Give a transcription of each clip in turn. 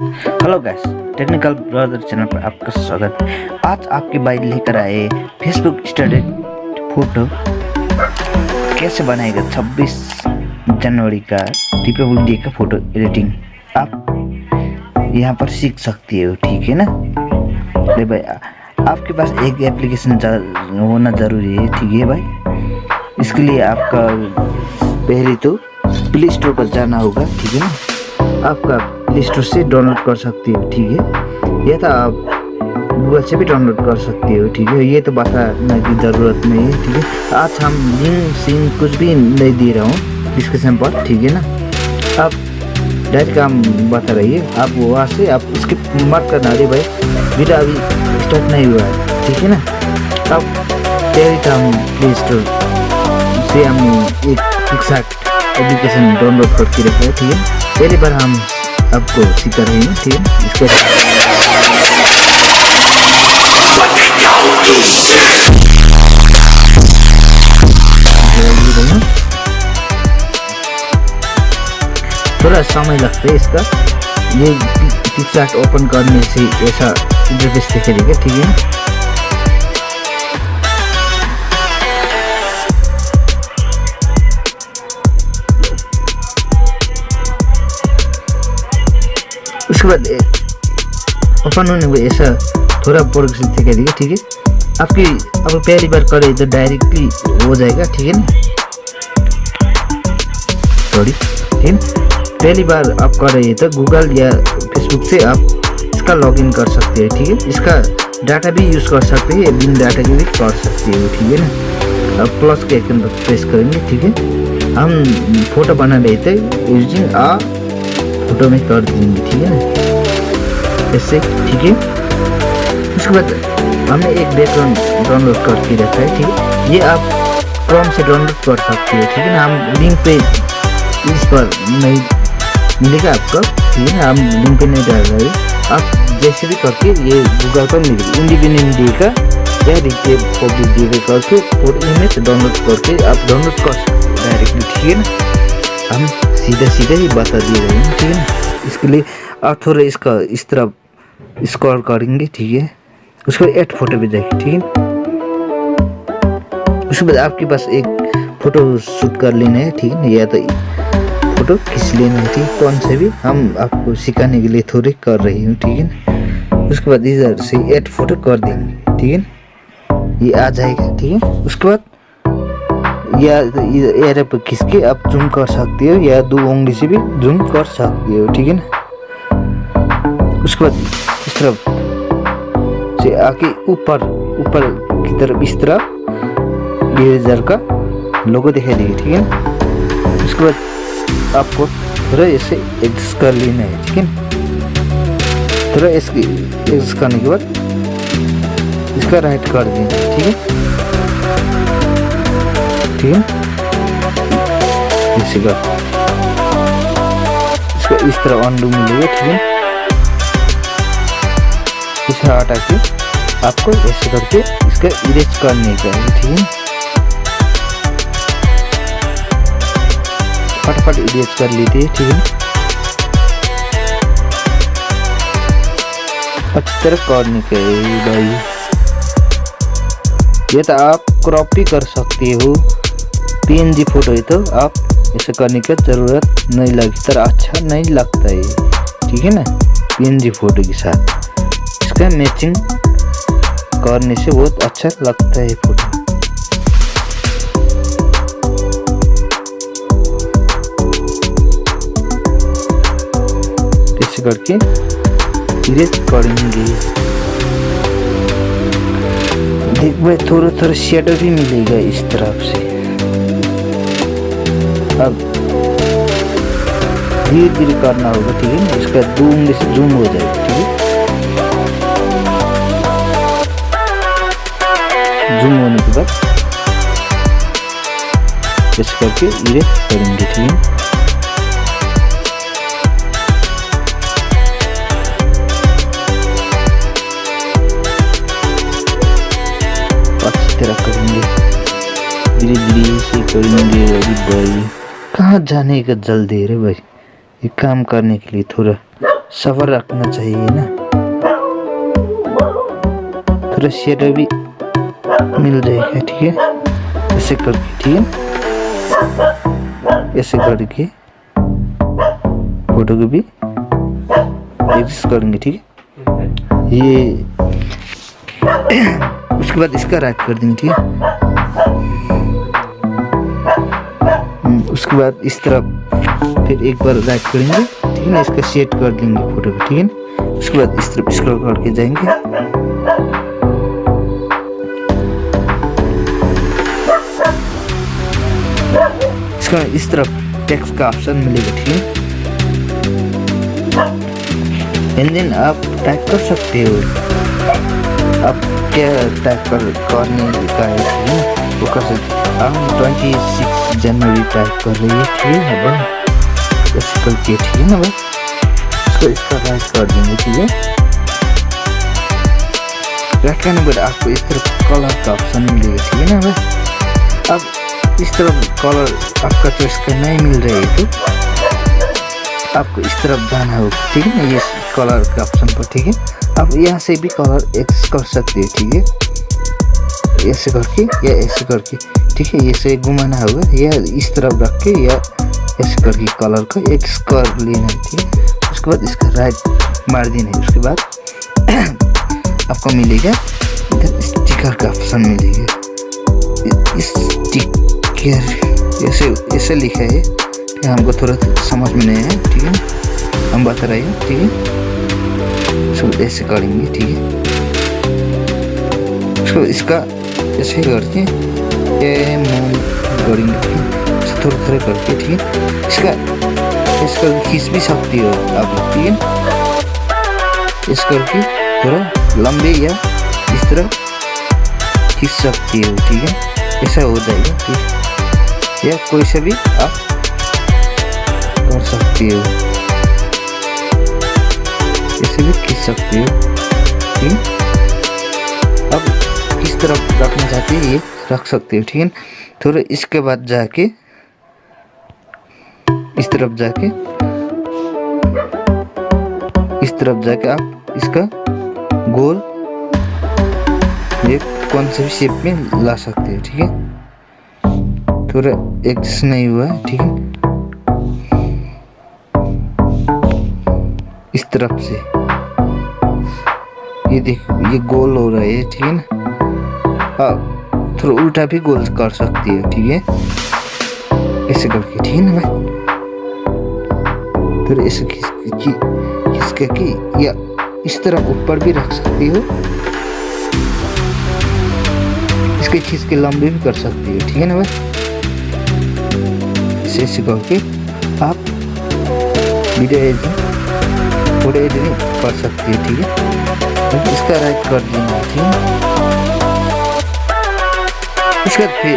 Hello guys, technical brother channel पर आपका स्वागत है। आज आपके भाई लेकर आए फेसबुक स्टेटस फोटो कैसे बनाएगा 26 जनवरी का रिपब्लिक डे का फोटो एडिटिंग। आप यहाँ पर सीख सकते हो, ठीक है ना। अरे भाई, आपके पास एक एप्लीकेशन होना ज़रूरी है, ठीक है भाई। इसके लिए आपका पहले तो प्ले स्टोर पर जाना होगा, ठीक है ना। आपका प्ले स्टोर से डाउनलोड कर सकते हो, ठीक है। या तो आप गूगल से भी डाउनलोड कर सकते हो, ठीक है। ये तो बताने की ज़रूरत नहीं है, ठीक है। आज हम लिंक कुछ भी नहीं दे रहा हूँ डिस्क्रिप्शन पर, ठीक है ना। आप डायरेक्ट काम बता रही है, आप वहाँ से आप उसके मत करना। अरे भाई, वीडियो अभी स्टार्ट नहीं हुआ है, ठीक है ना। अब डायरेक्ट हम प्ले स्टोर से हम एक पिक्सार्ट एप्लीकेशन डाउनलोड करके रखा है, ठीक है। पहली बार हम आपको सिखा रहे हैं, ठीक है। इसको थोड़ा समय लगता है इसका। ये पिक्सार्ट ओपन करने से ऐसा इंटरफेस दिखेगा, ठीक है। उसके बाद ओपन होने को ऐसा थोड़ा प्रोग्रेस दिखाएगा, ठीक है। आपकी अब पहली बार करे तो डायरेक्टली हो जाएगा, ठीक है ना। सॉरी, ठीक है। पहली बार आप कर रहे हैं तो गूगल या फेसबुक से आप इसका लॉगिन कर सकते हैं, ठीक है। इसका डाटा भी यूज़ कर सकते हैं, बिन डाटा के भी कर सकते हो, ठीक है ना। अब प्लस के आइकन पर प्रेस करेंगे, ठीक है। हम फोटो बना रहे थे यूजिंग फोटो में कर देंगे, ठीक है ना, ऐसे, ठीक है। उसके बाद हमने एक बैकग्राउंड डाउनलोड करके रखा है, ठीक है। ये आप क्रोम से डाउनलोड कर सकते हो, ठीक है ना। हम लिंक पे इस पर नहीं मिलेगा आपको, ठीक है ना। हम लिंक पे नहीं डाल रहे, आप जैसे भी करके ये गूगल पर मिलेगा। इंडिपेंडेंट डे का या रिपब्लिक डे का करके फोटो इमेज डाउनलोड करके आप डाउनलोड कर सकते हो डायरेक्टली, ठीक है ना। हम सीधा ही बता दे रहे हैं, ठीक है ना। इसके लिए आप थोड़ा इसका इस तरह स्क्रॉल करेंगे, ठीक है। उसको ऐड फोटो पे जाएंगे, ठीक है। उसके बाद आपके पास एक फोटो शूट कर लेना है, ठीक है ना, या तो फोटो खींच लेना है, ठीक है। कौन से भी हम आपको सिखाने के लिए थोड़े कर रही हूँ, ठीक है ना। उसके बाद इधर से ऐड फोटो कर देंगे, ठीक है ना। ये आ जाएगा, ठीक है। उसके बाद या एरो पर खींच के आप जूम कर सकते हो, या 2 उंगली से भी जूम कर सकते हो, ठीक है ना। उसके बाद इस तरफ से आके ऊपर की तरफ इस तरह 2000 का लोगो दिखाई देगा, ठीक है ना। उसके बाद आपको थोड़ा ऐसे एडजस्ट कर लेना है, ठीक है। थोड़ा एडजस्ट करने के बाद इसका राइट कर देना, ठीक है, ठीक है। इसी का इसका इस तरह अनडू मिलेगा, ठीक है। इसे हटा के आपको ऐसे करके इसका इरेज करने का है, ठीक है। फटाफट इरेज कर लेते हैं, ठीक है। अच्छी तरह करने का है भाई। ये तो आप क्रॉप भी कर सकते हो। PNG फोटो है तो आप ऐसे करने की ज़रूरत नहीं लगती, तरह अच्छा नहीं लगता है, ठीक है ना। PNG फोटो के साथ इसका मैचिंग करने से बहुत अच्छा लगता है फोटो। ऐसे करके इरेज करेंगे। देख भाई, थोड़ा शेडो भी मिलेगा इस तरफ से। अब धीरे करना होगा, ठीक है। इसका 2 उंगली से जूम हो जाएगा, ठीक है। जूम होने के बाद ऐसे करके इरेज करेंगे, ठीक है। अच्छी तरह करेंगे, धीरे से करेंगे। अरे भाई, कहाँ जाने का जल्दी है रे भाई। ये काम करने के लिए थोड़ा सफर रखना चाहिए ना, थोड़ा शेडो भी मिल जाएगा। ठीक है, ऐसे करके, ठीक है, ऐसे करके फोटो को भी एडजस्ट करेंगे। ठीक है, ये उसके बाद इसका राइट कर देंगे। ठीक है, उसके बाद इस तरफ फिर एक बार राइट करेंगे। ठीक है ना, इसका सेट कर देंगे फोटो को। ठीक है ना, उसके बाद इस तरफ स्क्रॉल करके जाएंगे। इसका इस तरफ टेक्स्ट का ऑप्शन मिलेगा। ठीक है, एंड देन आप टाइप कर सकते हो, आप क्या टाइप करने का है वो कर सकते। हम 26 जनवरी टाइप कर रही है। ठीक है भाई, ऐसे करके, ठीक है ना भाई, इसका राइट कर देंगे। ठीक है, राइट करने के बाद आपको इस तरफ कलर का ऑप्शन मिलेगा। ठीक है ना भाई, अब इस तरफ कलर आपका चॉइस का नहीं मिल रहा है तो आपको इस तरफ जाना होगा। ठीक है ना, ये कलर के ऑप्शन पर। ठीक है, आप यहाँ से भी कलर एक्स कर सकते हो। ठीक है, ऐसे करके या ऐसे करके। ठीक है, ऐसे घुमाना होगा या इस तरफ रख के या ऐसे करके कलर को एक्स कर लेना है। ठीक है, उसके बाद इसका राइट मार देना है। उसके बाद आपको मिलेगा इधर स्टिकर का ऑप्शन मिलेगा। स्टिकर ऐसे लिखा है, हमको थोड़ा समझ में नहीं है। ठीक है, हम बता रहे हैं। ठीक है, इसको ऐसे करेंगे। ठीक है, इसको इसका ऐसे करके करेंगे। ठीक है, थोड़ा थोड़ा करके। ठीक है, इसका खींच भी सकती हो आप। ठीक है, इस करके थोड़ा लंबे या इस तरह खींच सकती हो। ठीक है, ऐसा हो जाएगा। ठीक है, या कोई से भी आप कर सकती हो, ऐसे भी खींच सकती हो। ठीक है, अब किस तरफ रखना चाहते हैं ये रख सकते हो। ठीक है, थोड़ा इसके बाद जाके इस तरफ जाके आप इसका गोल ये कौन से भी शेप में ला सकते हो। ठीक है, थोड़ा एडजस्ट नहीं हुआ है। ठीक है, इस तरफ से ये देखो ये गोल हो रहा है। ठीक है ना, आप थोड़ा उल्टा भी गोल कर सकती है। ठीक है, ऐसे करके। ठीक है ना भाई, फिर ऐसे खींच के या इस तरफ ऊपर भी रख सकती हो, इसके खींच के लंबे भी कर सकती हो। ठीक है ना भाई, ऐसे करके आप वीडियो एडिटिंग फोटो एडिटिंग कर सकती है। ठीक है, इसका राइट कर देना। ठीक है, उसके बाद फिर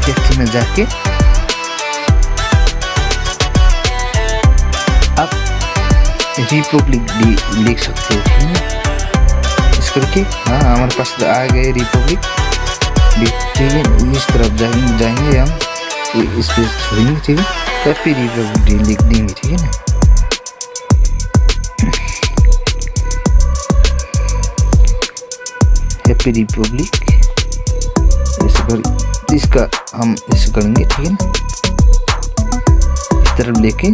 टेक्स्ट में जाके आप रिपब्लिक डे लिख सकते हो। ठीक है, इस करके हाँ हमारे पास तो आ गए रिपब्लिक डे। ठीक है, इस तरफ जाएंगे हम, इस पे छोड़ेंगे। ठीक है, तब फिर रिपब्लिक डे लिख देंगे। ठीक है ना, हैप्पी रिपब्लिक ऐसे कर, इसका हम ऐसे करेंगे। ठीक है ना, इस तरफ लेके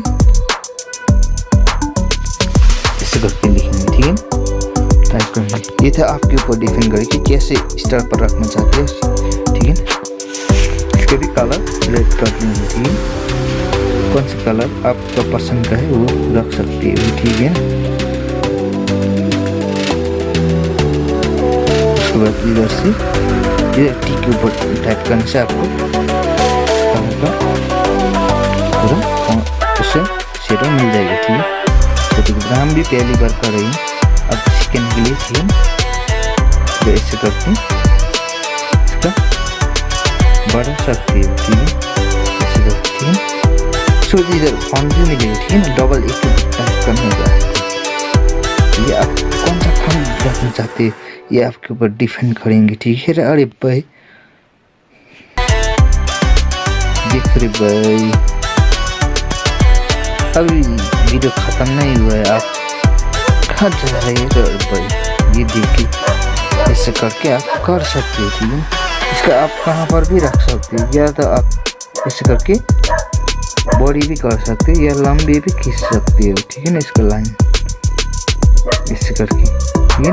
ऐसे करके लिखेंगे। ठीक है, टाइप करेंगे। ये था आपके ऊपर डिपेंड करे कि कैसे स्टार पर रखना चाहते हैं। ठीक है, इसके भी कलर सेलेक्ट कर लेंगे। ठीक है, कौन सा कलर आपका पसंद का है वो रख सकते हो। ठीक है, उसके बाद इधर से ये टी के ऊपर टाइप करने से आपको पूरा उससे शेडो मिल जाएगा। ठीक है, तो हम भी पहली बार कर रहे हैं अब सीखने के लिए। ठीक है, तो ऐसे करके इसका बढ़ा सकते हो। ठीक है, ऐसे करके। ठीक है, सो इधर फॉन्ट भी मिलेगा। ठीक है ना, डबल एक टाइप करना होगा। ये आप कौन सा फॉन्ट रखना चाहते हैं ये आपके ऊपर डिपेंड करेंगे। ठीक है, अरे भाई देख रहे भाई, अभी वीडियो ख़त्म नहीं हुआ है, आप जा रही है तो ये देखिए, ऐसे करके आप कर सकते हो। ठीक है, इसका आप कहाँ पर भी रख सकते हो, या तो आप ऐसे करके बॉडी भी कर सकते हो या लंबी भी खींच सकते हो। ठीक है ना, इसका लाइन ऐसे करके। ठीक है,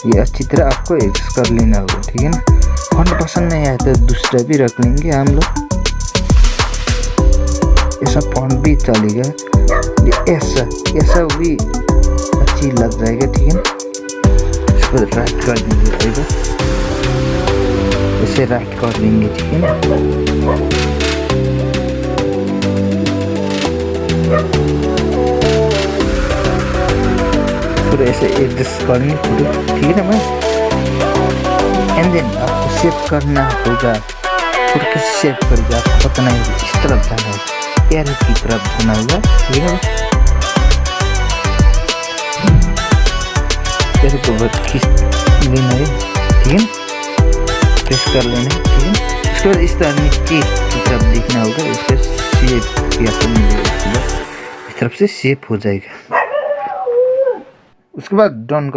ये अच्छी तरह आपको एडजस्ट कर लेना होगा। ठीक है ना, फॉन्ट पसंद नहीं आया तो दूसरा भी रख लेंगे हम लोग, ऐसा फॉन्ट भी चलेगा, ऐसा भी अच्छी लग जाएगा। ठीक है ना, इसको राइट कर देंगे, ऐसे राइट कर देंगे। ठीक है ना, पूरा ऐसे एडजस्ट करनी पूरी। ठीक है ना मैं, एंड देन आपको सेव करना होगा। फिर कैसे सेव करेगा आपको पता नहीं होगा, इस तरफ जाना होगा, एरो की तरफ जाना होगा। ठीक है, एरो को खींच लेना है। ठीक है, प्रेस कर लेना है। ठीक है, उसके बाद इस तरह नीचे की तरफ देखना होगा, इसका शेप या तो मिलेगा, इस तरफ से शेप हो जाएगा। उसके बाद डन